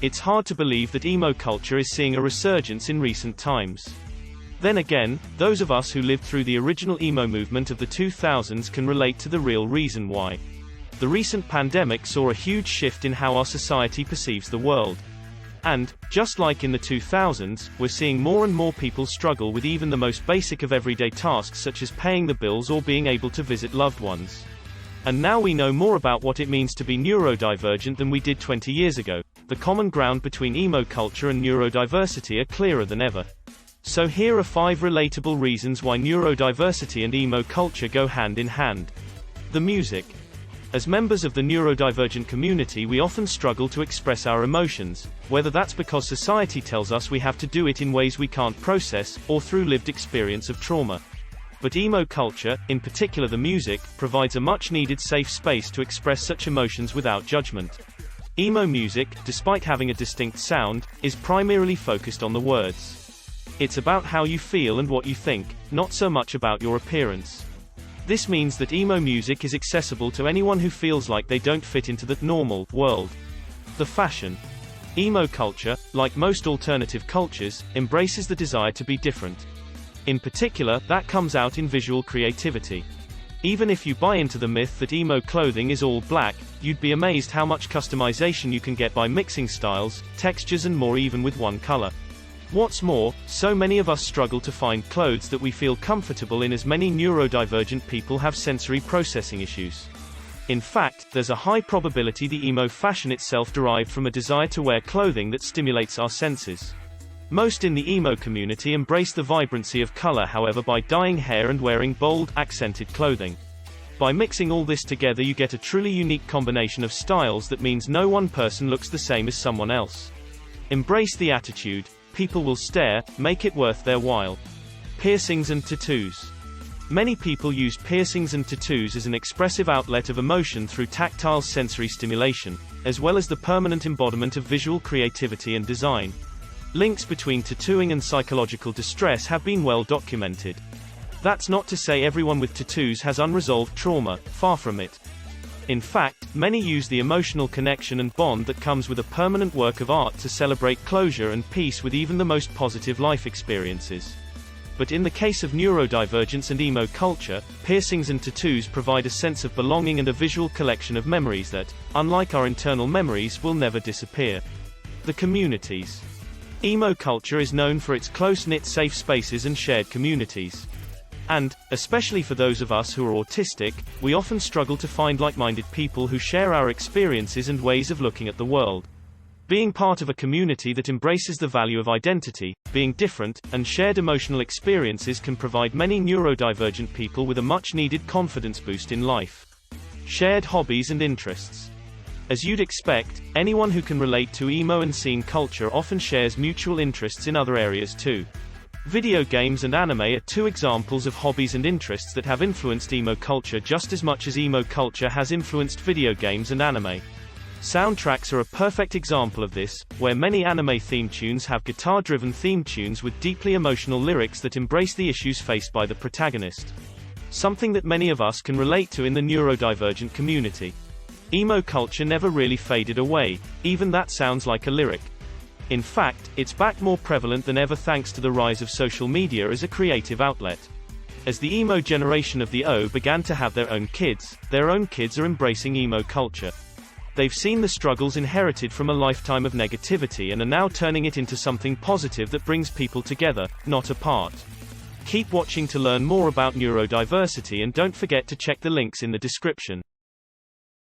it's hard to believe that emo culture is seeing a resurgence in recent times. Then again, those of us who lived through the original emo movement of the 2000s can relate to the real reason why. The recent pandemic saw a huge shift in how our society perceives the world. And, just like in the 2000s, we're seeing more and more people struggle with even the most basic of everyday tasks such as paying the bills or being able to visit loved ones. And now we know more about what it means to be neurodivergent than we did 20 years ago. The common ground between emo culture and neurodiversity are clearer than ever. So here are 5 relatable reasons why neurodiversity and emo culture go hand in hand. The music. As members of the neurodivergent community, we often struggle to express our emotions, whether that's because society tells us we have to do it in ways we can't process, or through lived experience of trauma. But emo culture, in particular the music, provides a much-needed safe space to express such emotions without judgment. Emo music, despite having a distinct sound, is primarily focused on the words. It's about how you feel and what you think, not so much about your appearance. This means that emo music is accessible to anyone who feels like they don't fit into the normal world. The fashion. Emo culture, like most alternative cultures, embraces the desire to be different. In particular, that comes out in visual creativity. Even if you buy into the myth that emo clothing is all black, you'd be amazed how much customization you can get by mixing styles, textures and more even with one color. What's more, so many of us struggle to find clothes that we feel comfortable in, as many neurodivergent people have sensory processing issues. In fact, there's a high probability the emo fashion itself derived from a desire to wear clothing that stimulates our senses. Most in the emo community embrace the vibrancy of color, however, by dyeing hair and wearing bold, accented clothing. By mixing all this together, you get a truly unique combination of styles that means no one person looks the same as someone else. Embrace the attitude. People will stare, make it worth their while. Piercings and tattoos. Many people use piercings and tattoos as an expressive outlet of emotion through tactile sensory stimulation, as well as the permanent embodiment of visual creativity and design. Links between tattooing and psychological distress have been well documented. That's not to say everyone with tattoos has unresolved trauma, far from it. In fact, many use the emotional connection and bond that comes with a permanent work of art to celebrate closure and peace with even the most positive life experiences. But in the case of neurodivergence and emo culture, piercings and tattoos provide a sense of belonging and a visual collection of memories that, unlike our internal memories, will never disappear. The communities. Emo culture is known for its close-knit safe spaces and shared communities. And, especially for those of us who are autistic, we often struggle to find like-minded people who share our experiences and ways of looking at the world. Being part of a community that embraces the value of identity, being different, and shared emotional experiences can provide many neurodivergent people with a much-needed confidence boost in life. Shared hobbies and interests. As you'd expect, anyone who can relate to emo and scene culture often shares mutual interests in other areas too. Video games and anime are 2 examples of hobbies and interests that have influenced emo culture just as much as emo culture has influenced video games and anime. Soundtracks are a perfect example of this, where many anime theme tunes have guitar-driven theme tunes with deeply emotional lyrics that embrace the issues faced by the protagonist. Something that many of us can relate to in the neurodivergent community. Emo culture never really faded away, even that sounds like a lyric. In fact, it's back more prevalent than ever thanks to the rise of social media as a creative outlet. As the emo generation of the O began to have their own kids are embracing emo culture. They've seen the struggles inherited from a lifetime of negativity and are now turning it into something positive that brings people together, not apart. Keep watching to learn more about neurodiversity, and don't forget to check the links in the description.